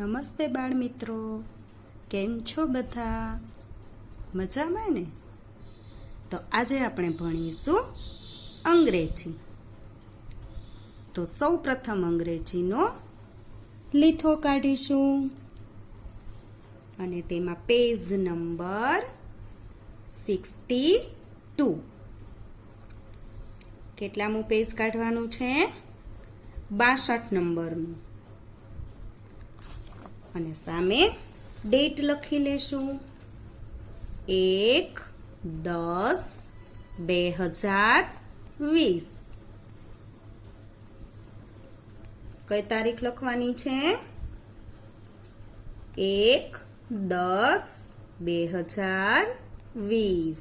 નમસ્તે બાળ મિત્રો, કેમ છો બધા? મજામાં ને? તો આજે આપણે ભણીશું અંગ્રેજી. તો સૌ પ્રથમ અંગ્રેજીનો લીથો કાઢીશું અને તેમાં પેજ નંબર 62. કેટલામું પેજ કાઢવાનું છે? 62 નંબરનું. અને સામે ડેટ લખી લેશું 1/10/2020. કઈ તારીખ લખવાની છે? 1/10/2020.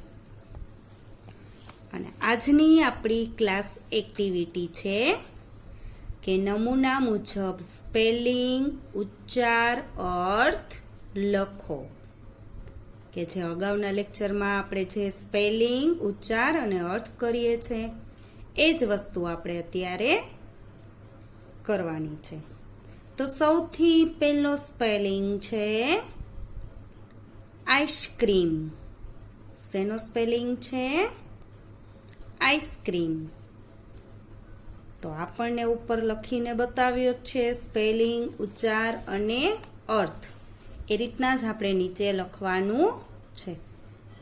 અને આજની આપણી ક્લાસ એક્ટિવિટી છે કે નમૂના મુજબ સ્પેલિંગ, ઉચ્ચાર, અર્થ લખો. કે જે અગાઉના લેક્ચરમાં આપણે જે સ્પેલિંગ, ઉચ્ચાર અને અર્થ કરીએ છીએ એ જ વસ્તુ આપણે અત્યારે કરવાની છે. તો સૌથી પહેલો સ્પેલિંગ છે આઈસ્ક્રીમ. શેનો સ્પેલિંગ છે? આઈસ્ક્રીમ. તો આપણને ઉપર લખીને બતાવ્યો છે સ્પેલિંગ, ઉચ્ચાર અને અર્થ. એ રીતના જ આપણે નીચે લખવાનું છે.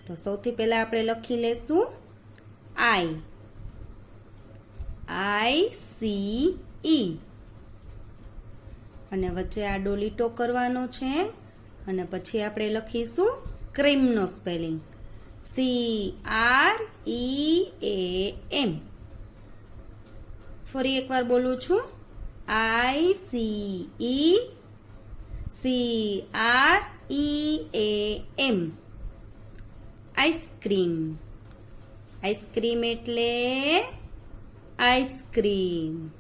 તો સૌથી પહેલા આપણે લખી લેશું I-C-E અને વચ્ચે આડો લીટો કરવાનો છે અને પછી આપણે લખીશું ક્રીમનો સ્પેલિંગ C-R-E-A-M. ફરી એકવાર બોલું છું I-C-E-C-R-E-A-M. આઈસ્ક્રીમ. આઈસ્ક્રીમ એટલે આઈસ્ક્રીમ.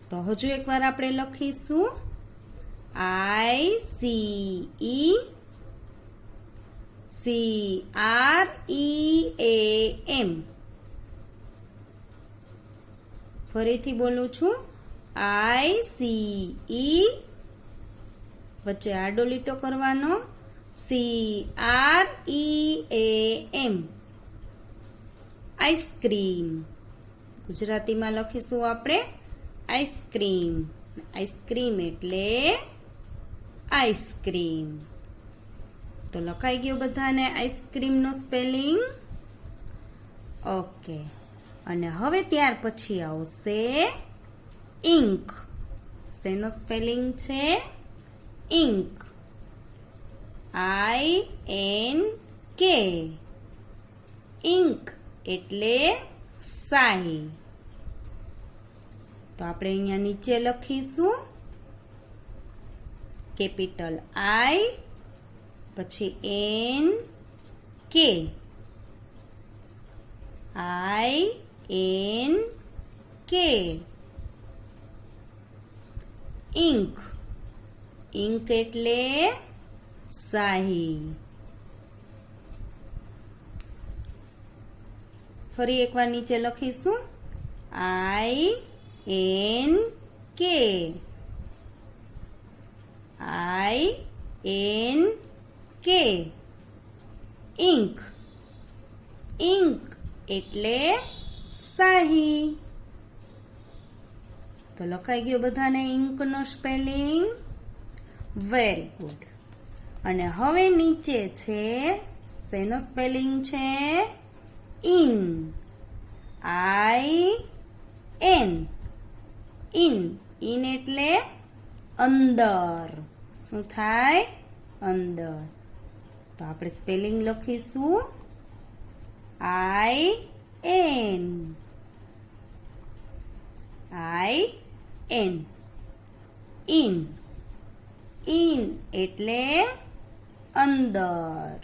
તો હજુ એકવાર આપણે લખીશું I-C-E-C-R-E-A-M. ફરીથી બોલું છું I-C-E વચ્ચે આડો લીટો કરવાનો C-R-E-A-M. આઈસ્ક્રીમ. ગુજરાતીમાં લખીશું આપણે આઈસ્ક્રીમ. આઈસ્ક્રીમ એટલે આઈસ્ક્રીમ. તો લખાઈ ગયો બધાને આઈસ્ક્રીમનો સ્પેલિંગ? ઓકે. અને હવે ત્યાર પછી આવશે ઇન્ક. શેનો સ્પેલિંગ છે? ઇન્ક. I-N-K. ઇન્ક એટલે શાહી. તો આપણે અહીંયા નીચે લખીશું કેપિટલ I પછી N-K. I-N-K. ઇન્ક. ઇન્ક એટલે શાહી. ફરી એકવાર નીચે લખીશું I-N-K. I-N-K. ઇન્ક. ઇન્ક એટલે શાહી. તો લખાઈ ગયો બધાને ઇન્કનો સ્પેલિંગ? Very good. અને હવે નીચે છે શેનો સ્પેલિંગ છે? ઇન. I-N. ઇન. ઇન એટલે અંદર. શું થાય? અંદર. તો આપણે સ્પેલિંગ લખીશું I-N. I-N. ઇન. ઇન એટલે અંદર.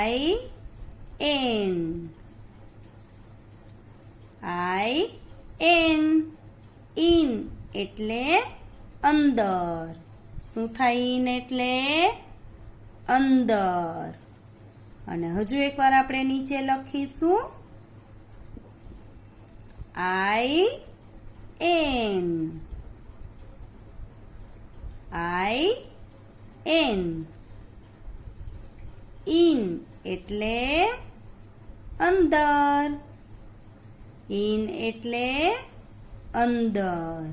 I-N. I-N. ઇન એટલે અંદર. શું થાય ઇન એટલે? અંદર. અને હજુ એકવાર આપણે નીચે લખીશું I N I N in એટલે અંદર ઇન એટલે અંદર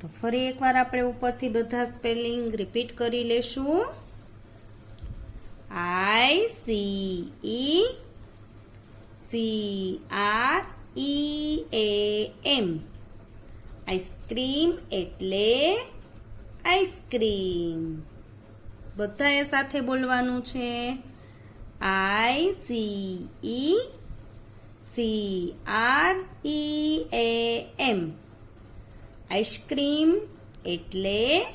તો ફરી એકવાર આપણે ઉપરથી બધા સ્પેલિંગ રિપીટ કરી લેશું ICECREAM આઈસ્ક્રીમ એટલે આઈસ્ક્રીમ બધાએ સાથે બોલવાનું છે ICECREAM આઈસ્ક્રીમ એટલે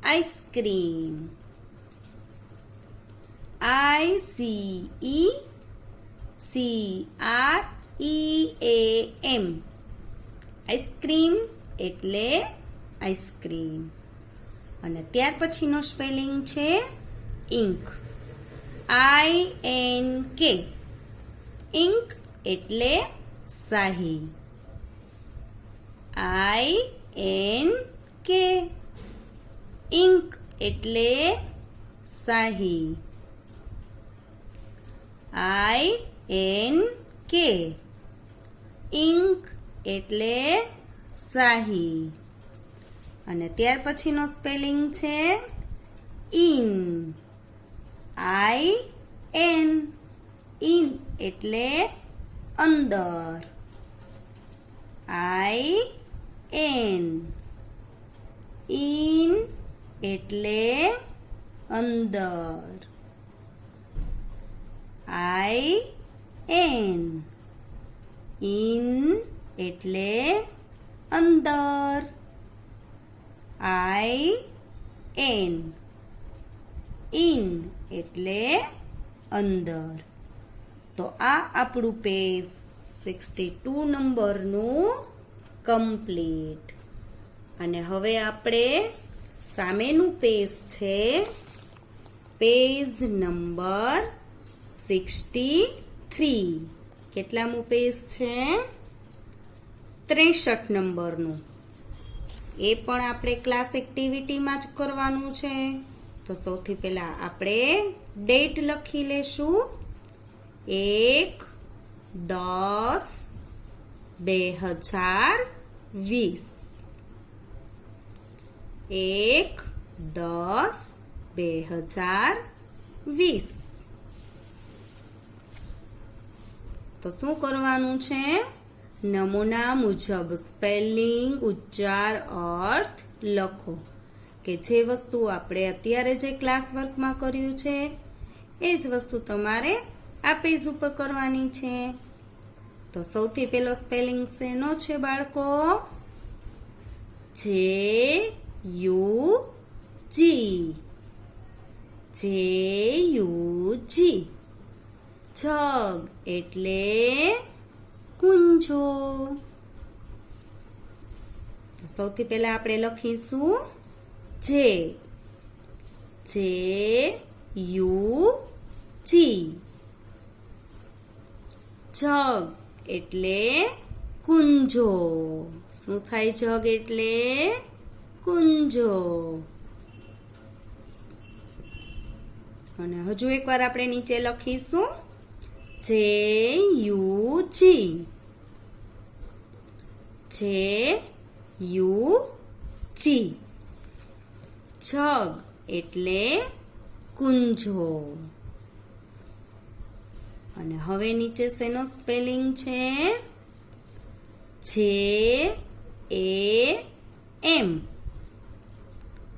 આઈસ્ક્રીમ ICECREAM આઈસ્ક્રીમ એટલે આઈસ્ક્રીમ અને ત્યાર પછીનો સ્પેલિંગ છે ઇન્ક INK ઇન્ક એટલે શાહી INK ઇન્ક એટલે શાહી INK ઇન્ક એટલે શાહી અને ત્યાર પછીનો સ્પેલિંગ છે ઇન IN ઇન એટલે અંદર IN ઇન એટલે અંદર IN ઇન એટલે અંદર IN ઇન એટલે અંદર તો આ આપણું પેજ 62 નંબરનું કમ્પ્લીટ અને હવે આપણે સામેનું પેજ છે પેજ નંબર 63 કેટલામું પેજ છે 63 નંબરનું એ પણ આપણે ક્લાસ એક્ટિવિટીમાં જ કરવાનું છે તો સૌથી પહેલા આપણે ડેટ લખી લેશું 1/10/20 1/10/20 તો શું કરવાનું છે નમૂના મુજબ સ્પેલિંગ ઉચ્ચાર અર્થ લખો કે જે વસ્તુ આપણે અત્યારે જે ક્લાસ વર્કમાં કર્યું છે એ જ વસ્તુ તમારે આ પેજ ઉપર કરવાની છે તો સૌથી પહેલો સ્પેલિંગ શેનો છે બાળકો JUG જગ એટલે કુંજો સૌથી પહેલા આપણે લખીશું JUG જગ એટલે કુંજો શું થાય જગ એટલે કુંજો અને હજુ એકવાર આપણે નીચે લખીશું JUG જગ એટલે કુંજો અને હવે નીચે શેનો સ્પેલિંગ છે JAM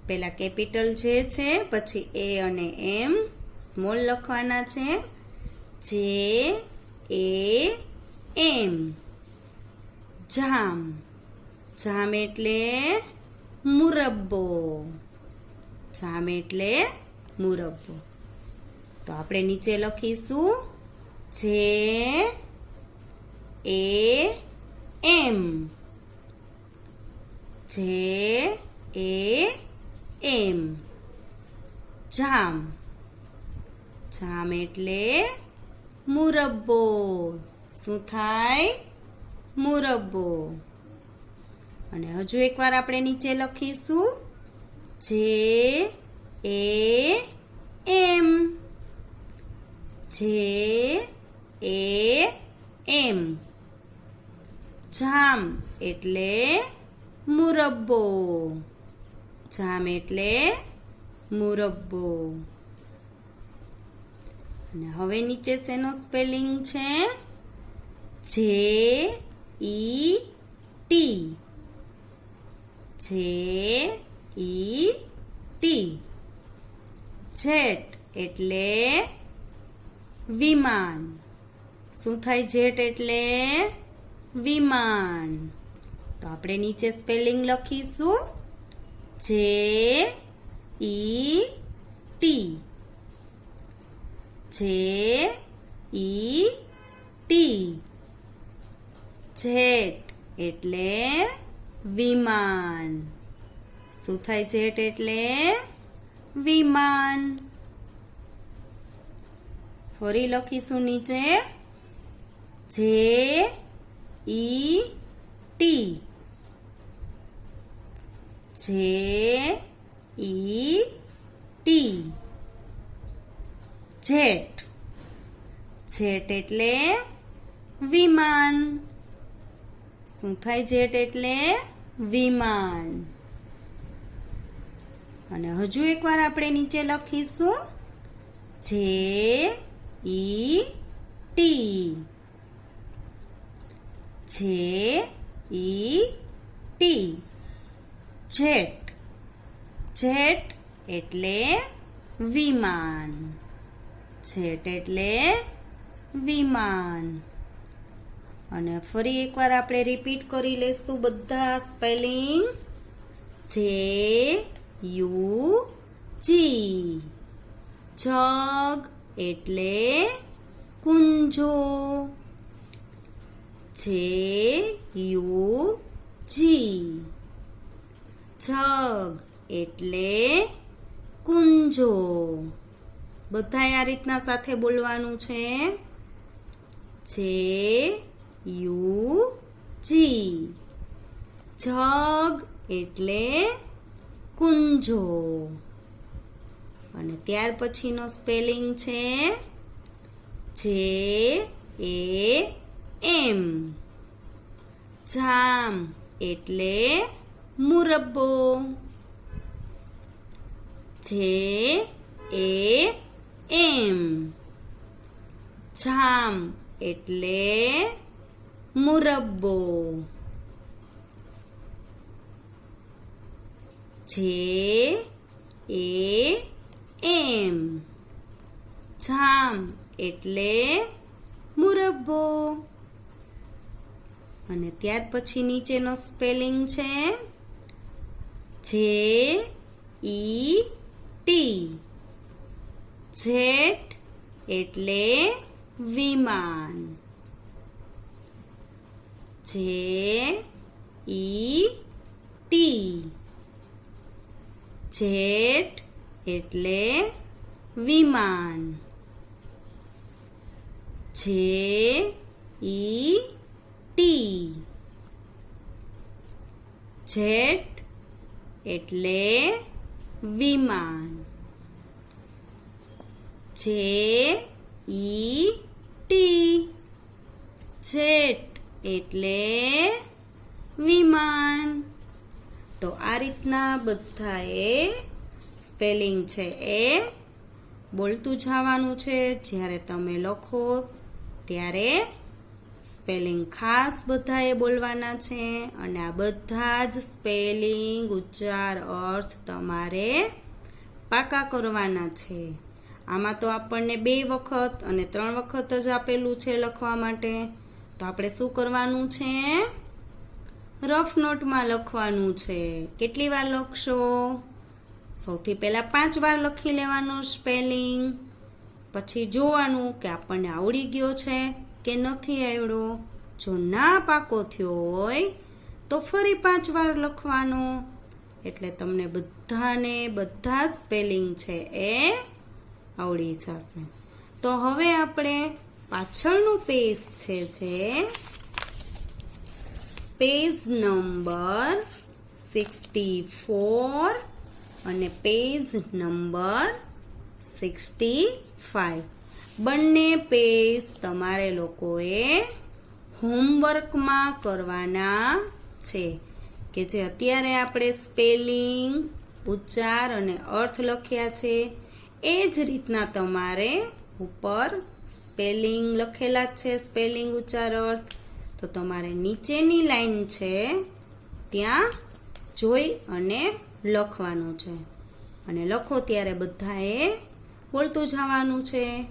પેલા કેપિટલ જે છે પછી A અને M સ્મોલ લખવાના છે JAM જામ જામ એટલે મુરબ્બો જામ એટલે મુરબ્બો તો આપણે નીચે લખીશું JAM જામ જામ એટલે મુરબ્બો શું થાય મુરબ્બો. અને હજુ એકવાર આપણે નીચે લખીશું જે એ એમ. જે એ એમ. જામ એટલે મુરબ્બો. જામ એટલે મુરબ્બો. અને હવે નીચે શેનો સ્પેલિંગ છે? જે ઈ ટી. જે ઈ ટી. જેટ એટલે વિમાન. શું થાય જેટ એટલે? વિમાન. તો આપણે નીચે સ્પેલિંગ લખીશું જે ઈ ટી. જે ઈ ટી. જેટ એટલે વિમાન. શું થાય જેટ એટલે? વિમાન. ફરી લખીશું નીચે જે ઈ ટી. જે ઈ ટી. જેટ. જેટ એટલે વિમાન. શું થાય જેટ એટલે? વિમાન. અને હજુ એકવાર આપણે નીચે લખીશું જે ઈ ટી. જે ઈ ટી. જેટ. જેટ એટલે વિમાન. જેટ એટલે વિમાન. અને ફરી એકવાર આપણે રિપીટ કરી લઈશું બધા સ્પેલિંગ. જે યુ જી. જગ એટલે કુંજો. જે યુ જી. જગ એટલે કુંજો. બધાએ આ રીતના સાથે બોલવાનું છે. જે યુ જી. જગ એટલે કુંજો. અને ત્યાર પછીનો સ્પેલિંગ છે જે એ એમ. જામ એટલે મુરબ્બો. જે એ એમ. જામ એટલે મુરબ્બો. જે એ એમ. જામ એટલે મુરબ્બો. અને ત્યાર પછી નીચેનો સ્પેલિંગ છે જે ઈ ટી. જેટ એટલે વિમાન. જે ઈ ટી. જેટ એટલે વિમાન. જે ઈ ટી. જેટ એટલે વિમાન. જે ઈ ટી. જેટ એટલે વિમાન. તો આ રીતના બધાએ સ્પેલિંગ છે એ બોલતું જવાનું છે. જ્યારે તમે લખો ત્યારે સ્પેલિંગ ખાસ બધાએ બોલવાના છે. અને આ બધા જ સ્પેલિંગ, ઉચ્ચાર, અર્થ તમારે પાકા કરવાના છે. આમાં તો આપણને 2 વખત અને 3 વખત જ આપેલું છે લખવા માટે. તો આપણે શું કરવાનું છે? રફ નોટમાં લખવાનું છે. કેટલી વાર લખશો? સૌથી પહેલા 5 વાર લખી લેવાનું સ્પેલિંગ. પછી જોવાનું કે આપણને આવડી ગયો છે કે નથી આવડ્યો. જો ના પાકો થયો હોય તો ફરી 5 વાર લખવાનો. એટલે તમને બધા સ્પેલિંગ છે એ આવડી જશે. તો હવે આપણે પાછળનું પેજ છે જે પેજ નંબર 64 અને પેજ નંબર 65 બંને પેજ તમારે લોકોએ હોમવર્કમાં કરવાના છે કે જે અત્યારે આપણે સ્પેલિંગ ઉચ્ચાર અને અર્થ લખ્યા છે એ જ રીતના તમારે ઉપર સ્પેલિંગ લખેલા જ છે, સ્પેલિંગ ઉચ્ચાર અર્થ. તો તમારે નીચેની લાઈન છે ત્યાં જોઈ અને લખવાનું છે અને લખો ત્યારે બધાએ બોલતું જવાનું છે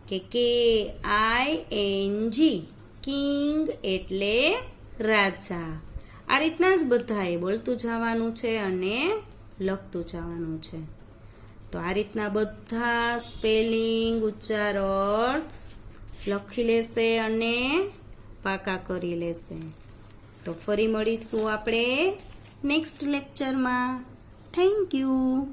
કે KING કિંગ એટલે રાજા. આ રીતના જ બધાએ બોલતું જવાનું છે અને લખતું જવાનું છે. તો આ રીતના બધા સ્પેલિંગ ઉચ્ચાર અર્થ લખી લેશે અને પાકા કરી લેશે. તો ફરી મળીશું આપણે નેક્સ્ટ લેક્ચરમાં. Thank you.